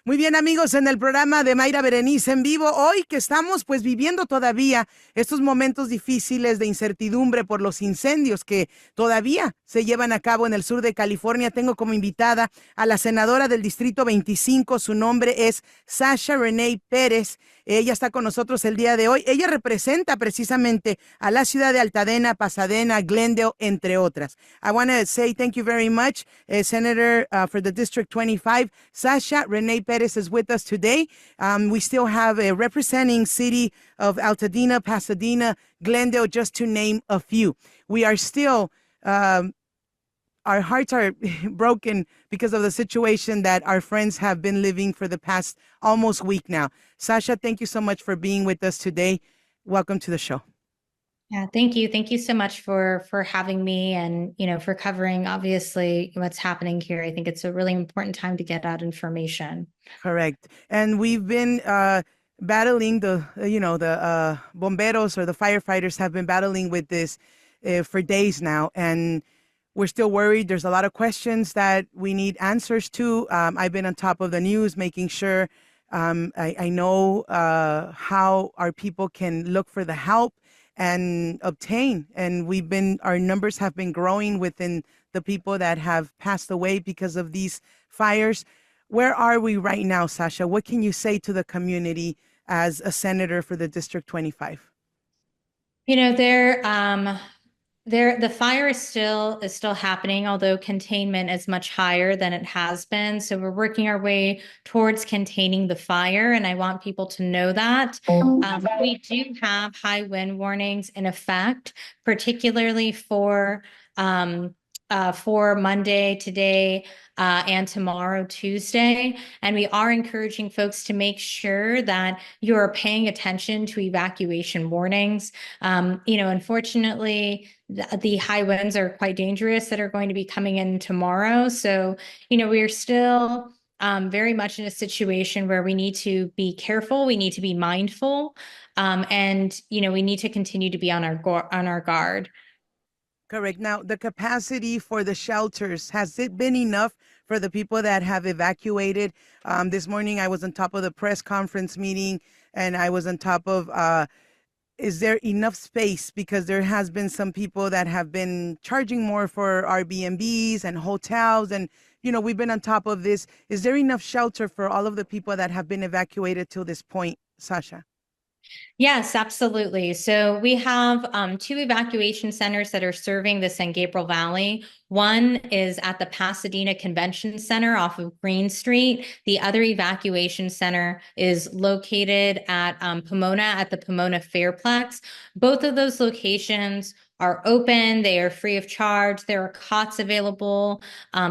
Muy bien, amigos, en el programa de Mayra, Berenice en vivo, hoy que estamos pues viviendo todavía estos momentos difíciles de incertidumbre por los incendios que todavía se llevan a cabo en el sur de California. Tengo como invitada a la senadora del distrito 25, su nombre es Sasha Pérez. Ella está con nosotros el día de hoy. Ella representa precisamente a la ciudad de Altadena, Pasadena, Glendale, entre otras. I want to say thank you very much, Senator for the District 25. Sasha Perez is with us today. We still have a representing city of Altadena, Pasadena, Glendale, just to name a few. We are still our hearts are broken because of the situation that our friends have been living for the past almost week now. Sasha, thank you so much for being with us today. Welcome to the show. Yeah, thank you. Thank you so much for having me and, for covering obviously what's happening here. I think it's a really important time to get that information. Correct. And we've been battling the bomberos or the firefighters have been battling with this for days now. And we're still worried. There's a lot of questions that we need answers to. I've been on top of the news, making sure I know how our people can look for the help and obtain. And our numbers have been growing within the people that have passed away because of these fires. Where are we right now, Sasha? What can you say to the community as a senator for the District 25? The fire is still happening, although containment is much higher than it has been. So we're working our way towards containing the fire, and I want people to know that. We do have high wind warnings in effect, particularly for Monday, today, and tomorrow, Tuesday. And we are encouraging folks to make sure that you're paying attention to evacuation warnings. Unfortunately, the high winds are quite dangerous that are going to be coming in tomorrow. So, we're still very much in a situation where we need to be careful. We need to be mindful. And we need to continue to be on our guard. Correct. Now, the capacity for the shelters, has it been enough for the people that have evacuated? This morning, I was on top of the press conference meeting, and I was on top of, is there enough space? Because there has been some people that have been charging more for Airbnbs and hotels, and, we've been on top of this. Is there enough shelter for all of the people that have been evacuated till this point, Sasha? Yes, absolutely. So we have two evacuation centers that are serving the San Gabriel Valley. One is at the Pasadena Convention Center off of Green Street. The other evacuation center is located at Pomona at the Pomona Fairplex. Both of those locations are open. They are free of charge. There are cots available.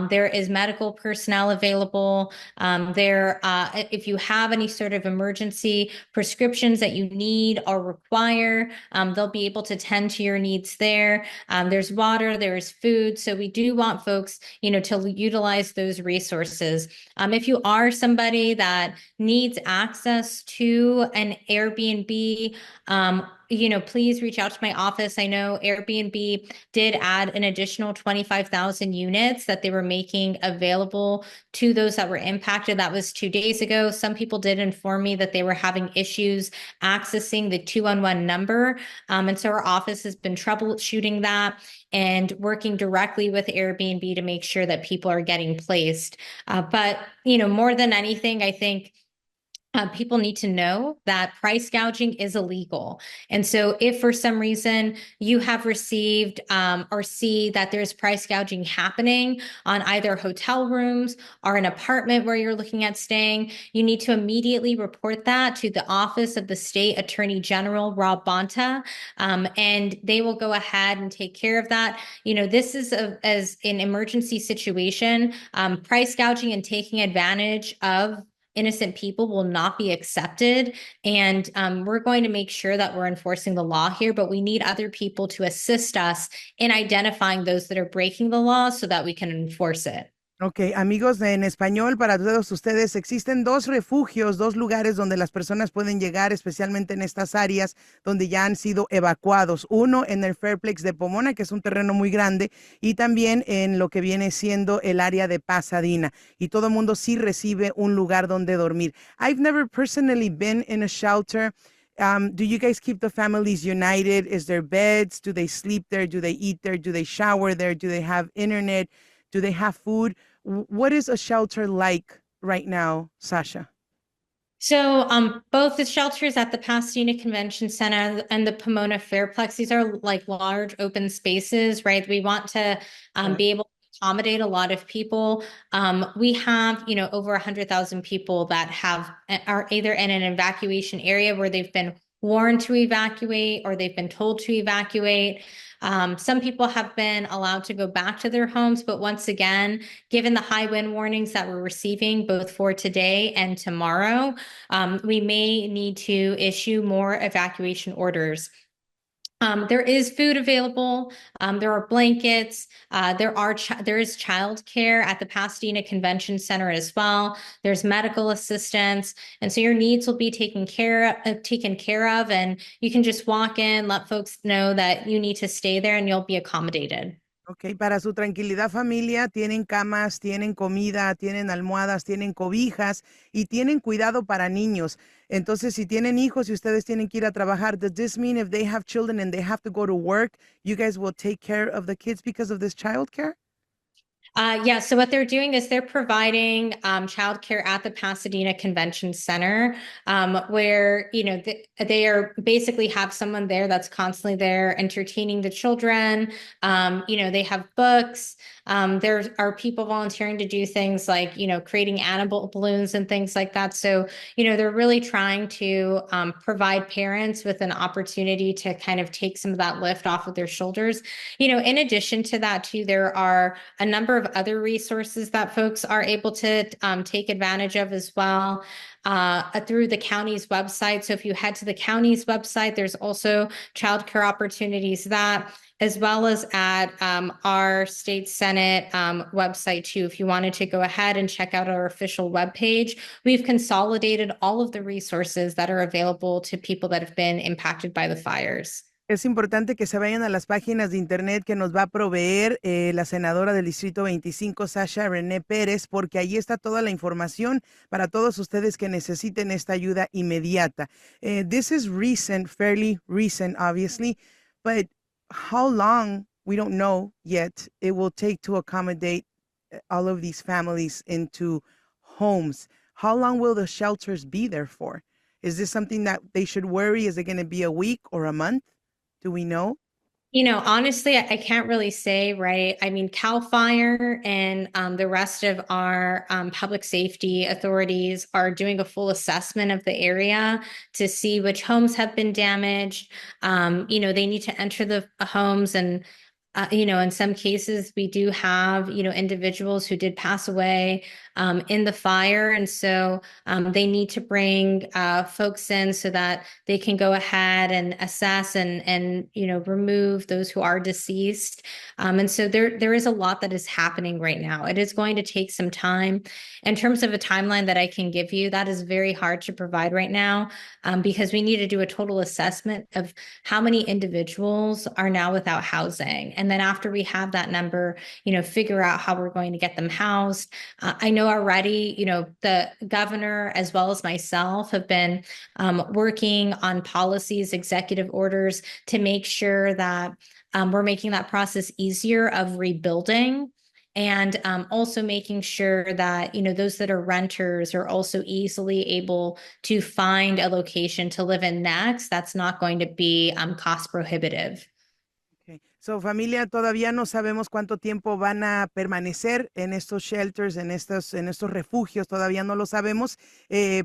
There is medical personnel available. If you have any sort of emergency prescriptions that you need or require, they'll be able to tend to your needs there. There's water, there's food. So we do want folks, to utilize those resources. If you are somebody that needs access to an Airbnb, please reach out to my office. I know Airbnb did add an additional 25,000 units that they were making available to those that were impacted. That was 2 days ago. Some people did inform me that they were having issues accessing the 211 number. And so our office has been troubleshooting that and working directly with Airbnb to make sure that people are getting placed. But more than anything, I think people need to know that price gouging is illegal. And so if for some reason you have received or see that there's price gouging happening on either hotel rooms or an apartment where you're looking at staying, you need to immediately report that to the Office of the State Attorney General, Rob Bonta, and they will go ahead and take care of that. This is as an emergency situation. Price gouging and taking advantage of innocent people will not be accepted. And we're going to make sure that we're enforcing the law here, but we need other people to assist us in identifying those that are breaking the law so that we can enforce it. Ok, amigos, en español para todos ustedes, existen dos refugios, dos lugares donde las personas pueden llegar, especialmente en estas áreas donde ya han sido evacuados. Uno en el Fairplex de Pomona, que es un terreno muy grande, y también en lo que viene siendo el área de Pasadena. Y todo el mundo sí recibe un lugar donde dormir. I've never personally been in a shelter. Do you guys keep the families united? Is there beds? Do they sleep there? Do they eat there? Do they shower there? Do they have internet? Do they have food? What is a shelter like right now, Sasha? So, both the shelters at the Pasadena Convention Center and the Pomona Fairplex, these are like large open spaces, right? We want to be able to accommodate a lot of people. We have, over 100,000 people that are either in an evacuation area where they've been warned to evacuate or they've been told to evacuate. Some people have been allowed to go back to their homes, but once again, given the high wind warnings that we're receiving both for today and tomorrow, we may need to issue more evacuation orders. There is food available. There are blankets. There is childcare at the Pasadena Convention Center as well. There's medical assistance, and so your needs will be taken care of, and you can just walk in, let folks know that you need to stay there, and you'll be accommodated. Ok, para su tranquilidad familia, tienen camas, tienen comida, tienen almohadas, tienen cobijas y tienen cuidado para niños. Entonces, si tienen hijos y ustedes tienen que ir a trabajar, does this mean if they have children and they have to go to work, you guys will take care of the kids because of this childcare? Yeah, so what they're doing is they're providing childcare at the Pasadena Convention Center, where they are basically have someone there that's constantly there entertaining the children. They have books. There are people volunteering to do things like creating animal balloons and things like that. So they're really trying to provide parents with an opportunity to kind of take some of that lift off of their shoulders. In addition to that, too, there are a number of other resources that folks are able to take advantage of as well through the county's website. So if you head to the county's website, there's also childcare opportunities that, as well as at our state Senate website too. If you wanted to go ahead and check out our official webpage, we've consolidated all of the resources that are available to people that have been impacted by the fires. Es importante que se vayan a las páginas de internet que nos va a proveer la senadora del Distrito 25, Sasha René Pérez, porque ahí está toda la información para todos ustedes que necesiten esta ayuda inmediata. This is recent, fairly recent, obviously, but how long, we don't know yet, it will take to accommodate all of these families into homes. How long will the shelters be there for? Is this something that they should worry? Is it going to be a week or a month? Do we know? Honestly, I can't really say, right? I mean, CAL FIRE and the rest of our public safety authorities are doing a full assessment of the area to see which homes have been damaged. They need to enter the homes and in some cases, we do have, individuals who did pass away in the fire. And so they need to bring folks in so that they can go ahead and assess and remove those who are deceased. And so there is a lot that is happening right now. It is going to take some time. In terms of a timeline that I can give you, that is very hard to provide right now because we need to do a total assessment of how many individuals are now without housing. And then after we have that number, figure out how we're going to get them housed. I know already, the governor as well as myself have been working on policies, executive orders to make sure that we're making that process easier of rebuilding. And also making sure that, those that are renters are also easily able to find a location to live in next. That's not going to be cost prohibitive. Okay. So, familia, todavía no sabemos cuánto tiempo van a permanecer en estos shelters, en estos refugios, todavía no lo sabemos,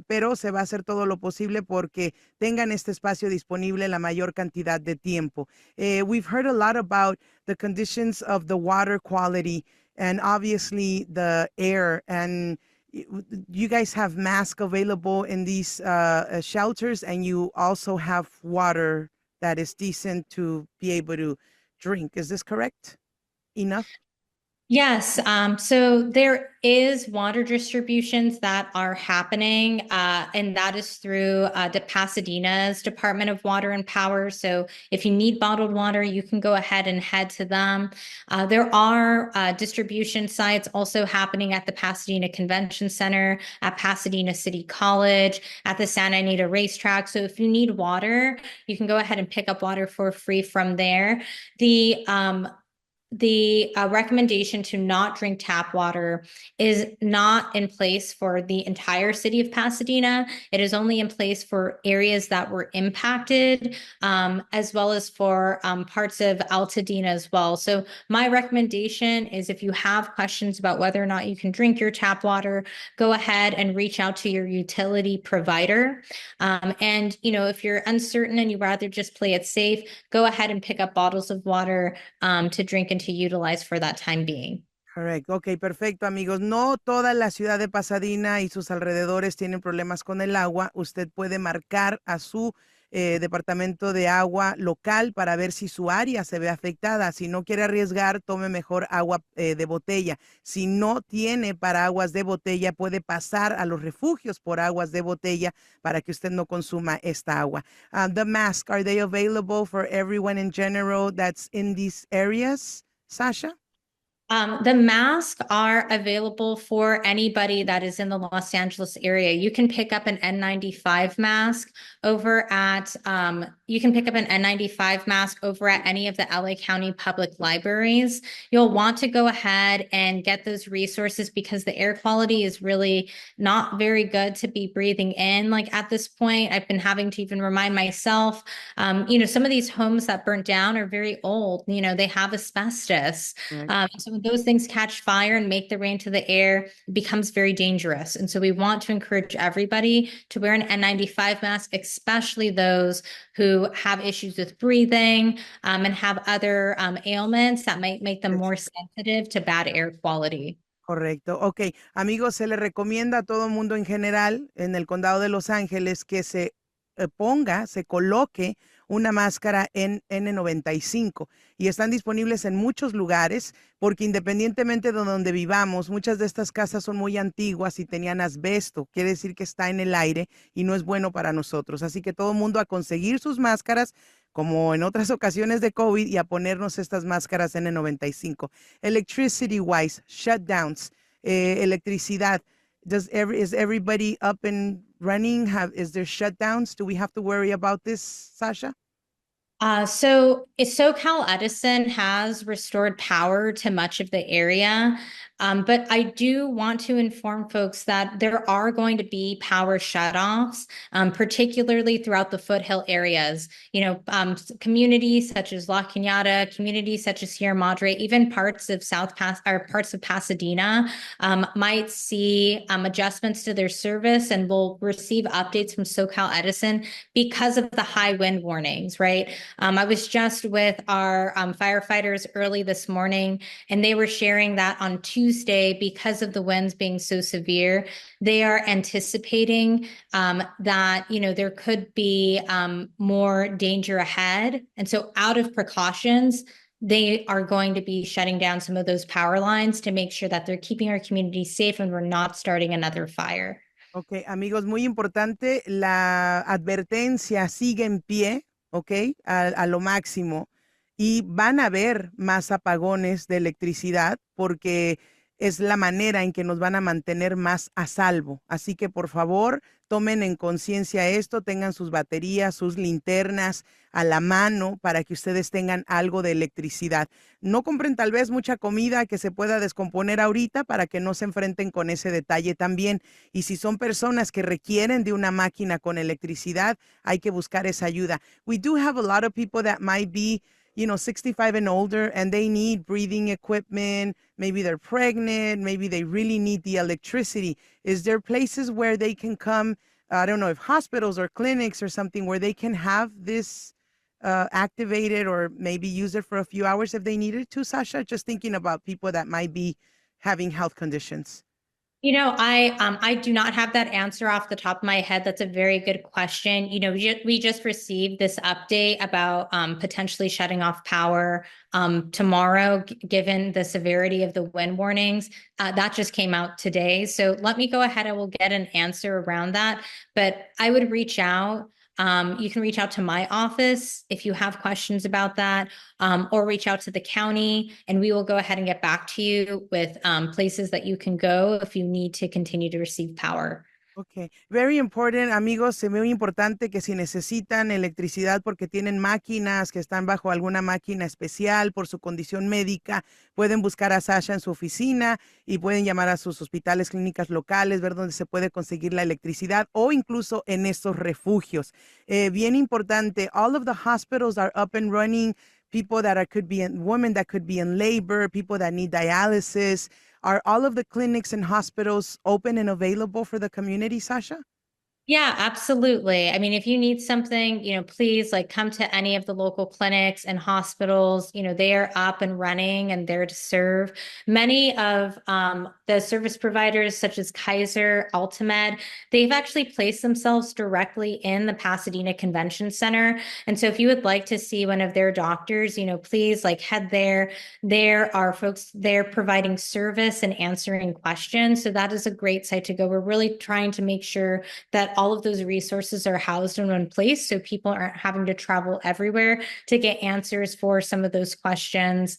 pero se va a hacer todo lo posible porque tengan este espacio disponible la mayor cantidad de tiempo. We've heard a lot about the conditions of the water quality and obviously the air, and you guys have masks available in these shelters, and you also have water that is decent to be able to drink. Is this correct? Enough? Yes, so there is water distributions that are happening, and that is through the Pasadena's Department of Water and Power. So if you need bottled water, you can go ahead and head to them. There are distribution sites also happening at the Pasadena Convention Center, at Pasadena City College, at the Santa Anita Racetrack. So if you need water, you can go ahead and pick up water for free from there. The recommendation to not drink tap water is not in place for the entire city of Pasadena. It is only in place for areas that were impacted, as well as for parts of Altadena as well. So my recommendation is if you have questions about whether or not you can drink your tap water, go ahead and reach out to your utility provider. And, if you're uncertain and you'd rather just play it safe, go ahead and pick up bottles of water to drink and to utilize for that time being. Correcto. Ok, perfecto, amigos. No toda la ciudad de Pasadena y sus alrededores tienen problemas con el agua. Usted puede marcar a su departamento de agua local para ver si su área se ve afectada. Si no quiere arriesgar, tome mejor agua de botella. Si no tiene paraguas de botella, puede pasar a los refugios por aguas de botella para que usted no consuma esta agua. The masks, are they available for everyone in general that's in these areas, Sasha? The masks are available for anybody that is in the Los Angeles area. You can pick up an N95 mask over at any of the LA County public libraries. You'll want to go ahead and get those resources because the air quality is really not very good to be breathing in. Like at this point, I've been having to even remind myself, some of these homes that burnt down are very old. They have asbestos. Right. So when those things catch fire and make their way into the air, it becomes very dangerous. And so we want to encourage everybody to wear an N95 mask, especially those who have issues with breathing and have other ailments that might make them more sensitive to bad air quality. Correcto. Ok, amigos, se le recomienda a todo mundo en general en el condado de Los Ángeles que se se coloque una máscara en N95 y están disponibles en muchos lugares porque independientemente de donde vivamos, muchas de estas casas son muy antiguas y tenían asbesto, quiere decir que está en el aire y no es bueno para nosotros. Así que todo el mundo a conseguir sus máscaras como en otras ocasiones de COVID y a ponernos estas máscaras N95. Electricity wise, shutdowns, electricidad. Is everybody up and running? Is there shutdowns? Do we have to worry about this, Sasha? So SoCal Edison has restored power to much of the area. But I do want to inform folks that there are going to be power shutoffs, particularly throughout the foothill areas. Communities such as La Cañada, communities such as Sierra Madre, even parts of parts of Pasadena might see adjustments to their service and will receive updates from SoCal Edison because of the high wind warnings, right? I was just with our firefighters early this morning, and they were sharing that on Tuesday, because of the winds being so severe, they are anticipating that, there could be more danger ahead. And so out of precautions, they are going to be shutting down some of those power lines to make sure that they're keeping our community safe and we're not starting another fire. Ok, amigos, muy importante, la advertencia sigue en pie, ok, a lo máximo, y van a haber más apagones de electricidad porque es la manera en que nos van a mantener más a salvo. Así que por favor, tomen en conciencia esto, tengan sus baterías, sus linternas a la mano para que ustedes tengan algo de electricidad. No compren tal vez mucha comida que se pueda descomponer ahorita para que no se enfrenten con ese detalle también. Y si son personas que requieren de una máquina con electricidad, hay que buscar esa ayuda. We do have a lot of people that might be 65 and older, and they need breathing equipment. Maybe they're pregnant. Maybe they really need the electricity. Is there places where they can come? I don't know if hospitals or clinics or something where they can have this activated or maybe use it for a few hours if they needed to, Sasha? Just thinking about people that might be having health conditions. I do not have that answer off the top of my head. That's a very good question. We just received this update about potentially shutting off power tomorrow, given the severity of the wind warnings. That just came out today. So let me go ahead. I will get an answer around that. But I would reach out. You can reach out to my office if you have questions about that, or reach out to the county, and we will go ahead and get back to you with places that you can go if you need to continue to receive power. Okay, very important, amigos, muy importante que si necesitan electricidad porque tienen máquinas que están bajo alguna máquina especial por su condición médica, pueden buscar a Sasha en su oficina y pueden llamar a sus hospitales, clínicas locales, ver dónde se puede conseguir la electricidad o incluso en estos refugios. Bien importante, all of the hospitals are up and running. People that could be women that could be in labor, people that need dialysis. Are all of the clinics and hospitals open and available for the community, Sasha? Yeah, absolutely. I mean, if you need something, please come to any of the local clinics and hospitals. They are up and running and there to serve. Many of the service providers, such as Kaiser, Ultimed, they've actually placed themselves directly in the Pasadena Convention Center. And so if you would like to see one of their doctors, please head there. There are folks there providing service and answering questions. So that is a great site to go. We're really trying to make sure that all of those resources are housed in one place so people aren't having to travel everywhere to get answers for some of those questions.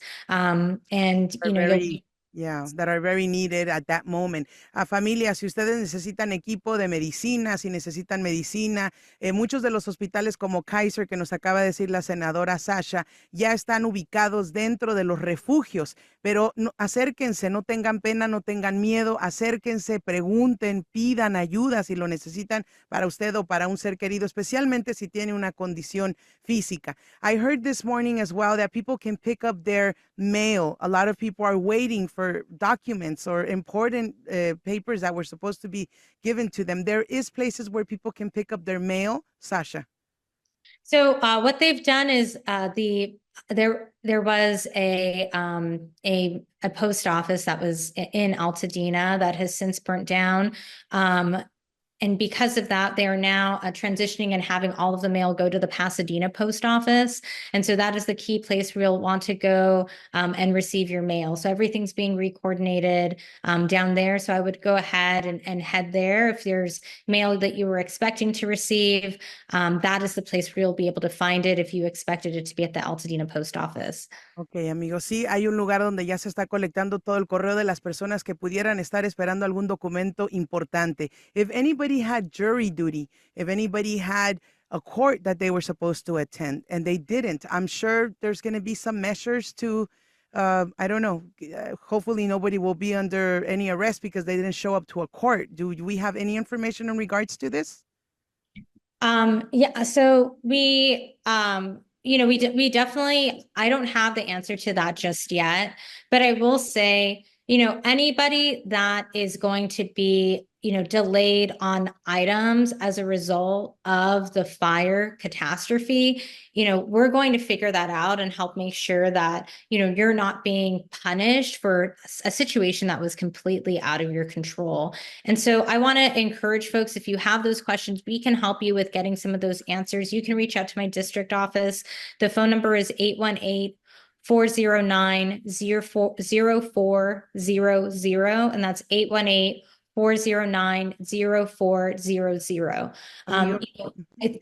That are very needed at that moment. A familia, si ustedes necesitan equipo de medicina, si necesitan medicina, muchos de los hospitales como Kaiser, que nos acaba de decir la senadora Sasha, ya están ubicados dentro de los refugios, pero acérquense, no tengan pena, no tengan miedo, acérquense, pregunten, pidan ayuda si lo necesitan para usted o para un ser querido, especialmente si tiene una condición física. I heard this morning as well that people can pick up their mail. A lot of people are waiting for documents or important papers that were supposed to be given to them. There is places where people can pick up their mail, Sasha. So what they've done is there was a post office that was in Altadena that has since burnt down. And because of that, they are now transitioning and having all of the mail go to the Pasadena post office. And so that is the key place where you'll want to go and receive your mail. So everything's being recoordinated down there. So I would go ahead and head there. If there's mail that you were expecting to receive, that is the place where you'll be able to find it if you expected it to be at the Altadena post office. Ok, amigos, sí, hay un lugar donde ya se está colectando todo el correo de las personas que pudieran estar esperando algún documento importante. If anybody had jury duty, if anybody had a court that they were supposed to attend and they didn't, I'm sure there's going to be some measures to, I don't know, hopefully nobody will be under any arrest because they didn't show up to a court. Do we have any information in regards to this? Yeah, so we definitely, I don't have the answer to that just yet, but I will say, anybody that is going to be, delayed on items as a result of the fire catastrophe, we're going to figure that out and help make sure that, you're not being punished for a situation that was completely out of your control. And so I want to encourage folks, if you have those questions, we can help you with getting some of those answers. You can reach out to my district office. The phone number is 818-409-0400, and that's 818-409-0400.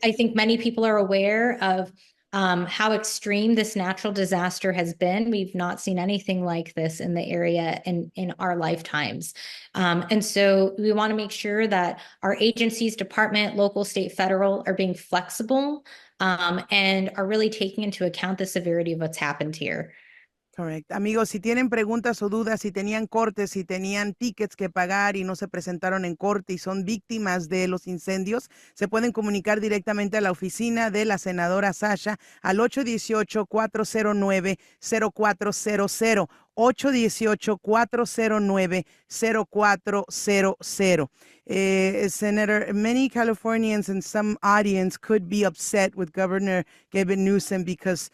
I think many people are aware of how extreme this natural disaster has been. We've not seen anything like this in the area in our lifetimes. And so we want to make sure that our agencies, department, local, state, federal, are being flexible and are really taking into account the severity of what's happened here. Correcto. Amigos, si tienen preguntas o dudas, si tenían cortes, si tenían tickets que pagar y no se presentaron en corte y son víctimas de los incendios, se pueden comunicar directamente a la oficina de la senadora Sasha al 818-409-0400. 818-409-0400. Senator, many Californians and some audience could be upset with Governor Gavin Newsom because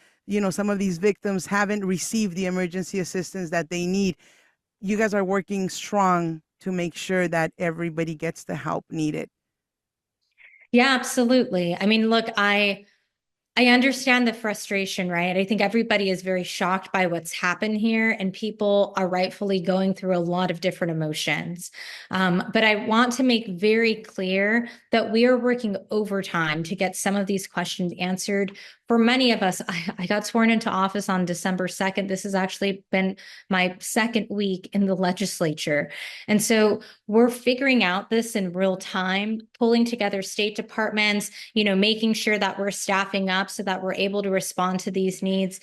some of these victims haven't received the emergency assistance that they need. You guys are working strong to make sure that everybody gets the help needed. Yeah, absolutely. I mean, look, I understand the frustration, right? I think everybody is very shocked by what's happened here, and people are rightfully going through a lot of different emotions. But I want to make very clear that we are working overtime to get some of these questions answered. For many of us, I got sworn into office on December 2nd. This has actually been my second week in the legislature. And so we're figuring out this in real time, pulling together state departments, making sure that we're staffing up so that we're able to respond to these needs.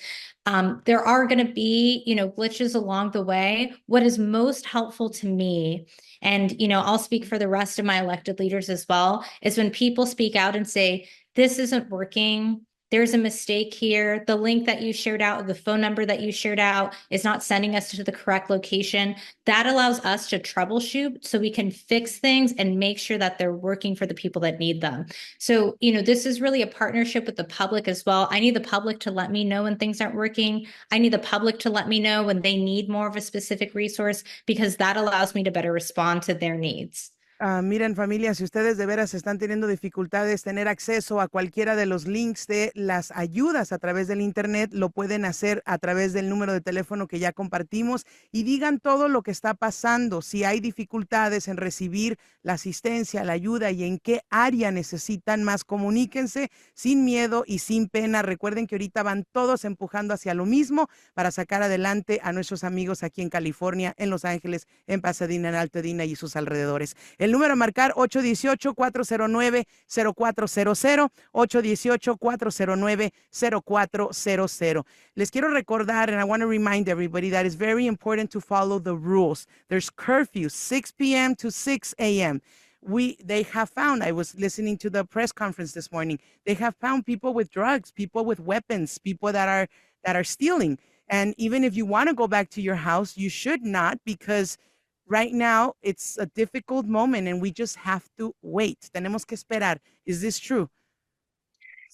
There are going to be, glitches along the way. What is most helpful to me, and, I'll speak for the rest of my elected leaders as well, is when people speak out and say, this isn't working. There's a mistake here. The link that you shared out, the phone number that you shared out is not sending us to the correct location. That allows us to troubleshoot so we can fix things and make sure that they're working for the people that need them. So, this is really a partnership with the public as well. I need the public to let me know when things aren't working. I need the public to let me know when they need more of a specific resource, because that allows me to better respond to their needs. Miren, familia, si ustedes de veras están teniendo dificultades tener acceso a cualquiera de los links de las ayudas a través del internet, lo pueden hacer a través del número de teléfono que ya compartimos, y digan todo lo que está pasando. Si hay dificultades en recibir la asistencia, la ayuda y en qué área necesitan más, comuníquense sin miedo y sin pena. Recuerden que ahorita van todos empujando hacia lo mismo para sacar adelante a nuestros amigos aquí en California, en Los Ángeles, en Pasadena, en Altadena y sus alrededores. El número a marcar 818-409-0400, 818-409-0400. Les quiero recordar, and I want to remind everybody that it's very important to follow the rules. There's curfew, 6 p.m. to 6 a.m. They have found, I was listening to the press conference this morning, they have found people with drugs, people with weapons, people that are stealing. And even if you want to go back to your house, you should not, because right now, it's a difficult moment and we just have to wait. Tenemos que esperar. Is this true?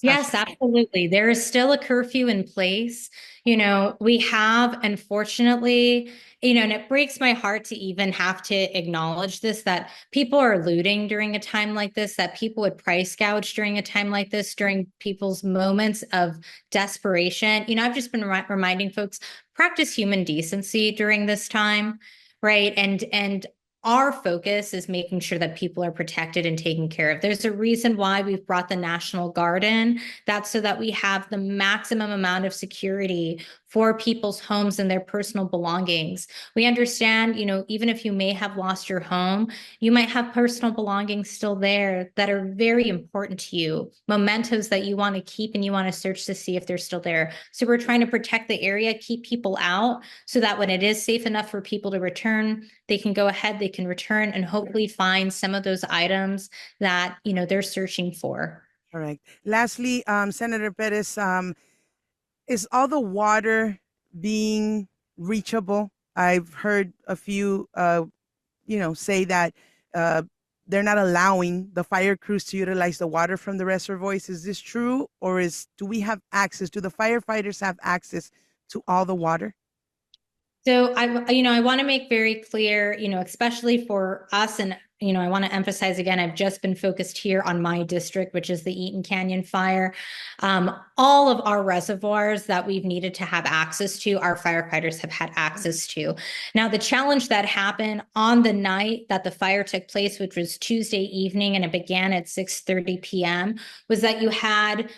Yes, absolutely. There is still a curfew in place. We have, unfortunately, and it breaks my heart to even have to acknowledge this, that people are looting during a time like this, that people would price gouge during a time like this, during people's moments of desperation. I've just been reminding folks, practice human decency during this time, right? And our focus is making sure that people are protected and taken care of. There's a reason why we've brought the National Guard in. That's so that we have the maximum amount of security for people's homes and their personal belongings. We understand, even if you may have lost your home, you might have personal belongings still there that are very important to you, mementos that you want to keep and you want to search to see if they're still there. So we're trying to protect the area, keep people out so that when it is safe enough for people to return, they can go ahead, they can return and hopefully find some of those items that, they're searching for. Correct. Lastly, Senator Perez, is all the water being reachable? I've heard a few, say that they're not allowing the fire crews to utilize the water from the reservoirs. Is this true, or do we have access? Do the firefighters have access to all the water? So I want to make very clear, especially for us, and I want to emphasize again, I've just been focused here on my district, which is the Eaton Canyon fire. All of our reservoirs that we've needed to have access to, our firefighters have had access to. Now, the challenge that happened on the night that the fire took place, which was Tuesday evening, and it began at 6:30 p.m., was that you had,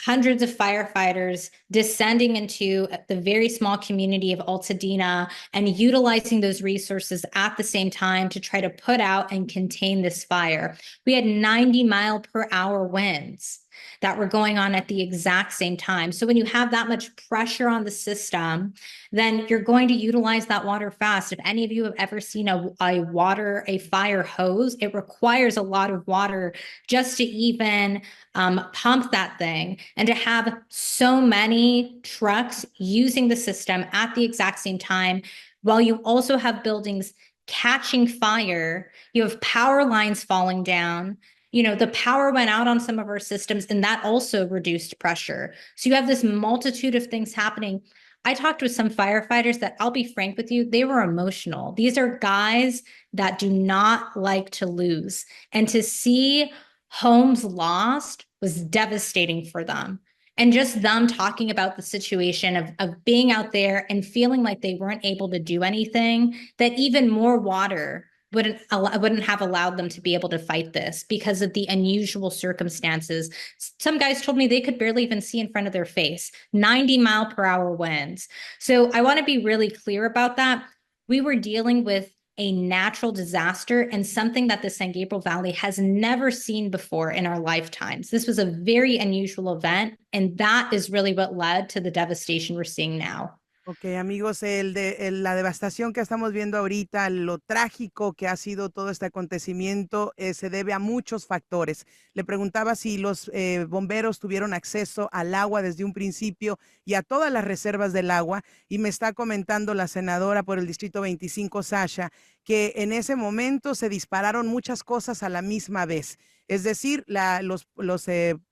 hundreds of firefighters descending into the very small community of Altadena and utilizing those resources at the same time to try to put out and contain this fire. We had 90-mile-per-hour winds that were going on at the exact same time. So when you have that much pressure on the system, then you're going to utilize that water fast. If any of you have ever seen a fire hose, it requires a lot of water just to even pump that thing. And to have so many trucks using the system at the exact same time, while you also have buildings catching fire, you have power lines falling down. The power went out on some of our systems, and that also reduced pressure. So you have this multitude of things happening. I talked with some firefighters that, I'll be frank with you, they were emotional. These are guys that do not like to lose. And to see homes lost was devastating for them. And just them talking about the situation of being out there and feeling like they weren't able to do anything, that even more water wouldn't have allowed them to be able to fight this because of the unusual circumstances. Some guys told me they could barely even see in front of their face, 90-mile-per-hour winds. So I want to be really clear about that. We were dealing with a natural disaster and something that the San Gabriel Valley has never seen before in our lifetimes. This was a very unusual event, and that is really what led to the devastation we're seeing now. Ok, amigos, la devastación que estamos viendo ahorita, lo trágico que ha sido todo este acontecimiento, se debe a muchos factores. Le preguntaba si los bomberos tuvieron acceso al agua desde un principio y a todas las reservas del agua, y me está comentando la senadora por el distrito 25, Sasha, que en ese momento se dispararon muchas cosas a la misma vez. Es decir, los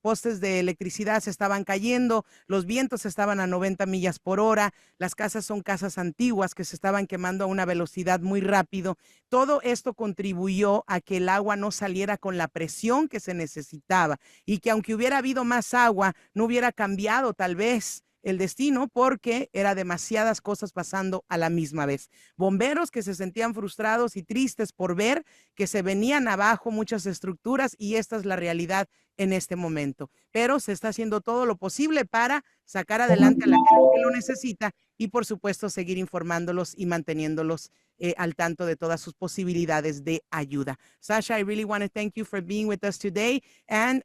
postes de electricidad se estaban cayendo, los vientos estaban a 90 millas por hora, las casas son casas antiguas que se estaban quemando a una velocidad muy rápido. Todo esto contribuyó a que el agua no saliera con la presión que se necesitaba y que aunque hubiera habido más agua, no hubiera cambiado tal vez el destino porque era demasiadas cosas pasando a la misma vez. Bomberos que se sentían frustrados y tristes por ver que se venían abajo muchas estructuras y esta es la realidad en este momento. Pero se está haciendo todo lo posible para sacar adelante a la gente que lo necesita y por supuesto seguir informándolos y manteniéndolos al tanto de todas sus posibilidades de ayuda. Sasha, I really want to thank you for being with us today. And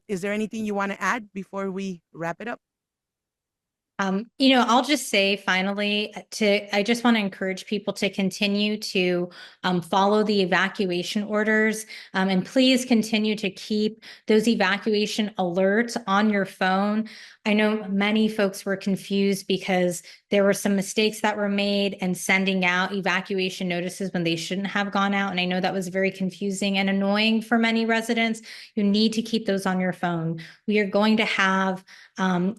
is there anything you want to add before we wrap it up? I'll just say finally I just want to encourage people to continue to follow the evacuation orders, and please continue to keep those evacuation alerts on your phone. I know many folks were confused because there were some mistakes that were made and sending out evacuation notices when they shouldn't have gone out. And I know that was very confusing and annoying for many residents. You need to keep those on your phone. We are going to have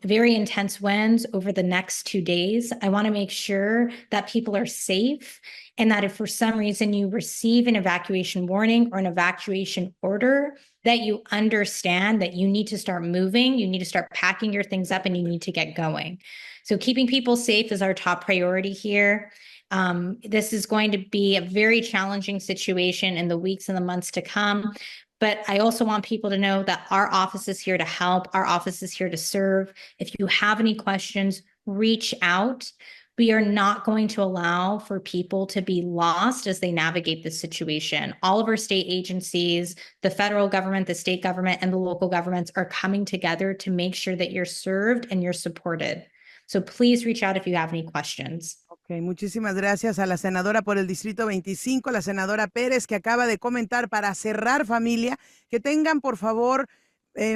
very intense winds over the next 2 days. I want to make sure that people are safe and that if for some reason you receive an evacuation warning or an evacuation order, that you understand that you need to start moving, you need to start packing your things up, and you need to get going. So keeping people safe is our top priority here. This is going to be a very challenging situation in the weeks and the months to come. But I also want people to know that our office is here to help. Our office is here to serve. If you have any questions, reach out. We are not going to allow for people to be lost as they navigate this situation. All of our state agencies, the federal government, the state government, and the local governments are coming together to make sure that you're served and you're supported. So please reach out if you have any questions. Ok, muchísimas gracias a la senadora por el Distrito 25, la senadora Pérez, que acaba de comentar para cerrar, familia, que tengan por favor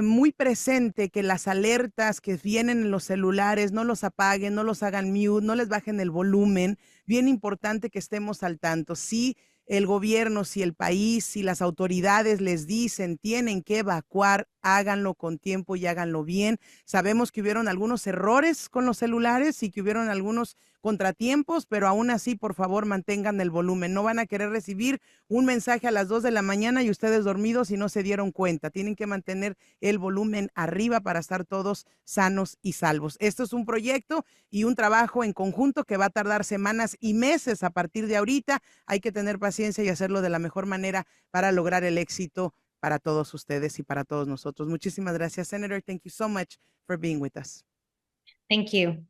muy presente que las alertas que vienen en los celulares no los apaguen, no los hagan mute, no les bajen el volumen. Bien importante que estemos al tanto. Si el gobierno, si el país, si las autoridades les dicen tienen que evacuar, háganlo con tiempo y háganlo bien. Sabemos que hubieron algunos errores con los celulares y que hubieron algunos contratiempos, pero aún así, por favor, mantengan el volumen. No van a querer recibir un mensaje a las 2 de la mañana y ustedes dormidos y no se dieron cuenta. Tienen que mantener el volumen arriba para estar todos sanos y salvos. Esto es un proyecto y un trabajo en conjunto que va a tardar semanas y meses a partir de ahorita. Hay que tener paciencia y hacerlo de la mejor manera para lograr el éxito para todos ustedes y para todos nosotros. Muchísimas gracias, Senator. Thank you so much for being with us. Thank you.